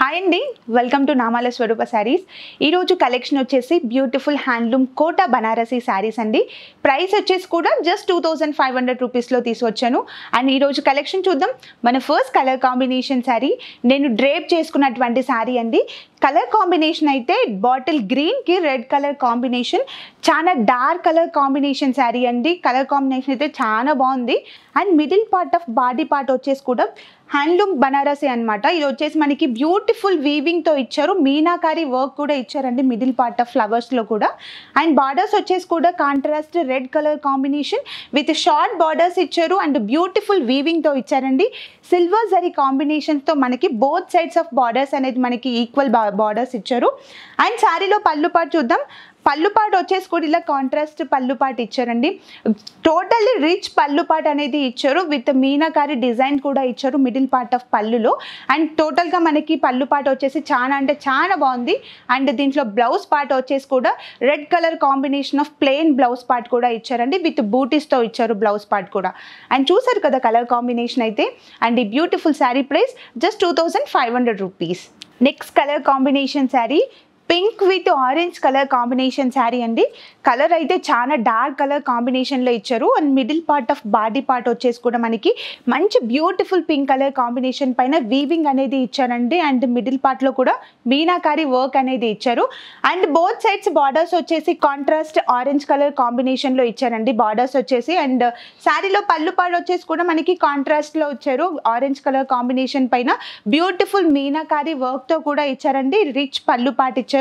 Hi అండి, welcome to నామాల స్వరూప శారీస్. ఈరోజు collection వచ్చేసి beautiful handloom Kota Banarasi sarees అండి. ప్రైస్ వచ్చేసి కూడా జస్ట్ 2500 రూపీస్లో తీసుకొచ్చాను. అండ్ ఈరోజు కలెక్షన్ చూద్దాం. మన ఫస్ట్ కలర్ కాంబినేషన్ శారీ నేను డ్రేప్ చేసుకున్నటువంటి శారీ అండి. కలర్ కాంబినేషన్ అయితే బాటిల్ గ్రీన్కి రెడ్ కలర్ కాంబినేషన్, చాలా డార్క్ కలర్ కాంబినేషన్ శారీ అండి. కలర్ కాంబినేషన్ అయితే చాలా బాగుంది. And middle part of body part వచ్చేసి కూడా హ్యాండ్లూమ్ బనారసీ అనమాట. ఇది వచ్చేసి మనకి బ్యూటిఫుల్ వీవింగ్తో ఇచ్చారు, మీనాకారి వర్క్ కూడా ఇచ్చారండి మిడిల్ పార్ట్ ఆఫ్ ఫ్లవర్స్లో కూడా. అండ్ బార్డర్స్ వచ్చేసి కూడా contrast red colour combination with short borders ఇచ్చారు అండ్ బ్యూటిఫుల్ వీవింగ్తో ఇచ్చారండి. సిల్వర్ జరీ కాంబినేషన్తో మనకి బోత్ సైడ్స్ ఆఫ్ బార్డర్స్ అనేది మనకి ఈక్వల్ బార్డర్స్ ఇచ్చారు. అండ్ శారీలో పళ్ళు పాటు చూద్దాం. పళ్ళు పాటు వచ్చేసి కూడా ఇలా కాంట్రాస్ట్ పళ్ళు పాటు ఇచ్చారండి. టోటల్లీ రిచ్ పళ్ళు పాటు అనేది ఇచ్చారు విత్ మీనాకారి డిజైన్ కూడా ఇచ్చారు మిడిల్ పార్ట్ ఆఫ్ పళ్ళులో. అండ్ టోటల్గా మనకి పళ్ళు పాటు వచ్చేసి చాలా అంటే చాలా బాగుంది. అండ్ దీంట్లో బ్లౌజ్ పార్ట్ వచ్చేసి కూడా red colour combination of plain blouse part కూడా ఇచ్చారండి విత్ బూటీస్తో ఇచ్చారు బ్లౌజ్ పార్ట్ కూడా. అండ్ చూసారు కదా కలర్ కాంబినేషన్ అయితే. అండ్ ఈ beautiful sari price just 2500 rupees. Next colour combination sari pink with orange colour combination sari అండి. కలర్ అయితే చాలా డార్క్ కలర్ కాంబినేషన్లో ఇచ్చారు. And middle part of body part వచ్చేసి కూడా మనకి మంచి బ్యూటిఫుల్ పింక్ కలర్ కాంబినేషన్ పైన వీవింగ్ అనేది ఇచ్చారండి. అండ్ మిడిల్ పార్ట్లో కూడా మీనాకారి వర్క్ అనేది ఇచ్చారు. అండ్ బోత్ సైడ్స్ బార్డర్స్ వచ్చేసి కాంట్రాస్ట్ ఆరెంజ్ కలర్ కాంబినేషన్లో ఇచ్చారండి బార్డర్స్ వచ్చేసి. అండ్ శారీలో పళ్ళు పార్ట్ వచ్చేసి కూడా మనకి కాంట్రాస్ట్లో ఇచ్చారు, ఆరెంజ్ కలర్ కాంబినేషన్ పైన బ్యూటిఫుల్ మీనాకారి వర్క్తో కూడా ఇచ్చారండి. రిచ్ పళ్ళు పార్ట్ ఇచ్చారు.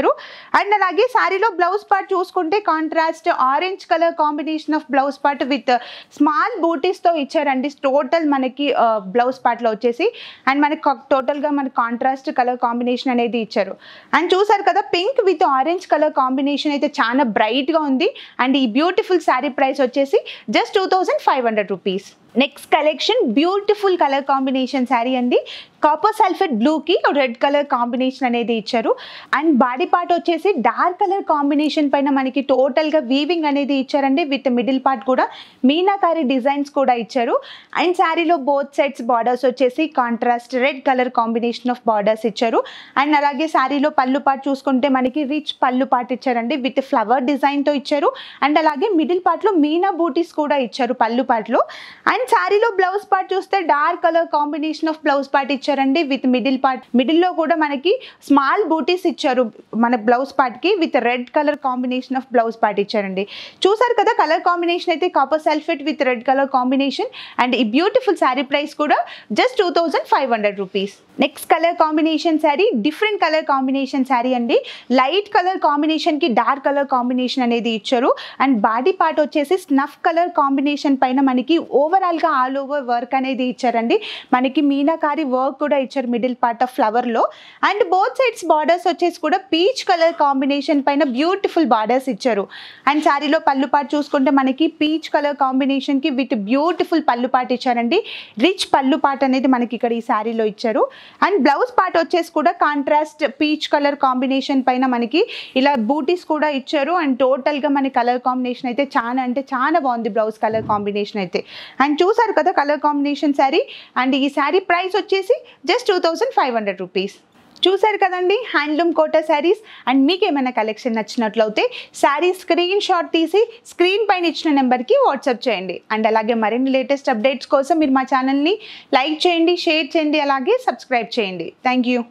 అండ్ అలాగే శారీలో బ్లౌజ్ పార్ట్ చూసుకుంటే contrast orange colour combination of blouse part with small బూటీస్తో ఇచ్చారండి టోటల్ మనకి బ్లౌజ్ పార్ట్లో వచ్చేసి. అండ్ మనకి టోటల్గా మనకి కాంట్రాస్ట్ కలర్ కాంబినేషన్ అనేది ఇచ్చారు. అండ్ చూసారు కదా pink with orange colour combination అయితే చాలా బ్రైట్గా ఉంది. అండ్ ఈ బ్యూటిఫుల్ శారీ ప్రైస్ వచ్చేసి just 2500 rupees. Next collection beautiful colour combination sari అండి. కాపర్ సల్ఫేట్ బ్లూకి రెడ్ కలర్ కాంబినేషన్ అనేది ఇచ్చారు. అండ్ బాడీ పార్ట్ వచ్చేసి డార్క్ కలర్ కాంబినేషన్ పైన మనకి టోటల్గా వీవింగ్ అనేది ఇచ్చారండి విత్ మిడిల్ పార్ట్ కూడా మీనాకారి డిజైన్స్ కూడా ఇచ్చారు. అండ్ శారీలో బోత్ సైడ్స్ బార్డర్స్ వచ్చేసి contrast red colour combination of borders ఇచ్చారు. అండ్ అలాగే శారీలో పళ్ళు పార్ట్ చూసుకుంటే మనకి రిచ్ పళ్ళు పార్ట్ ఇచ్చారండి విత్ ఫ్లవర్ డిజైన్తో ఇచ్చారు. అండ్ అలాగే మిడిల్ పార్ట్లో మీనా బూటీస్ కూడా ఇచ్చారు పళ్ళు పార్ట్లో. అండ్ శారీలో బ్లౌజ్ పార్ట్ చూస్తే dark colour combination of blouse part ఇచ్చారండి విత్ మిడిల్ పార్ట్. మిడిల్లో కూడా మనకి స్మాల్ బూటీస్ ఇచ్చారు మన బ్లౌజ్ పార్ట్కి with red colour combination of blouse part ఇచ్చారండి. చూసారు కదా కలర్ కాంబినేషన్ అయితే copper sulphate with red colour combination. And ఈ బ్యూటిఫుల్ శారీ ప్రైస్ కూడా just 2500 rupees. Next colour combination sari different colour combination sari అండి. లైట్ కలర్ కాంబినేషన్కి డార్క్ కలర్ కాంబినేషన్ అనేది ఇచ్చారు. అండ్ బాడీ పార్ట్ వచ్చేసి స్నఫ్ కలర్ కాంబినేషన్ పైన మనకి ఓవరాల్గా ఆల్ ఓవర్ వర్క్ అనేది ఇచ్చారండి. మనకి మీనాకారి వర్క్ కూడా ఇచ్చారు మిడిల్ పార్ట్ ఆఫ్ ఫ్లవర్లో. అండ్ బోత్ సైడ్స్ బార్డర్స్ వచ్చేసి కూడా పీచ్ కలర్ కాంబినేషన్ పైన బ్యూటిఫుల్ బార్డర్స్ ఇచ్చారు. అండ్ శారీలో పళ్ళు పార్ట్ చూసుకుంటే మనకి పీచ్ కలర్ కాంబినేషన్కి విత్ బ్యూటిఫుల్ పళ్ళు పార్ట్ ఇచ్చారండి. రిచ్ పళ్ళు పార్ట్ అనేది మనకి ఇక్కడ ఈ శారీలో ఇచ్చారు. అండ్ బ్లౌజ్ పార్ట్ వచ్చేసి కూడా కాంట్రాస్ట్ పీచ్ కలర్ కాంబినేషన్ పైన మనకి ఇలా బూటీస్ కూడా ఇచ్చారు. అండ్ టోటల్గా మన కలర్ కాంబినేషన్ అయితే చాలా అంటే చాలా బాగుంది బ్లౌజ్ కలర్ కాంబినేషన్ అయితే. అండ్ చూసారు కదా కలర్ కాంబినేషన్ శారీ. అండ్ ఈ శారీ ప్రైస్ వచ్చేసి జస్ట్ 2500 రూపీస్. చూసారు కదండి హ్యాండ్లూమ్ కోటా శారీస్. అండ్ మీకు ఏమైనా కలెక్షన్ నచ్చినట్లయితే శారీ స్క్రీన్ షాట్ తీసి స్క్రీన్ పైన ఇచ్చిన నెంబర్కి వాట్సాప్ చేయండి. అండ్ అలాగే మరిన్ని లేటెస్ట్ అప్డేట్స్ కోసం మీరు మా ఛానల్ని లైక్ చేయండి, షేర్ చేయండి, అలాగే సబ్స్క్రైబ్ చేయండి. Thank you.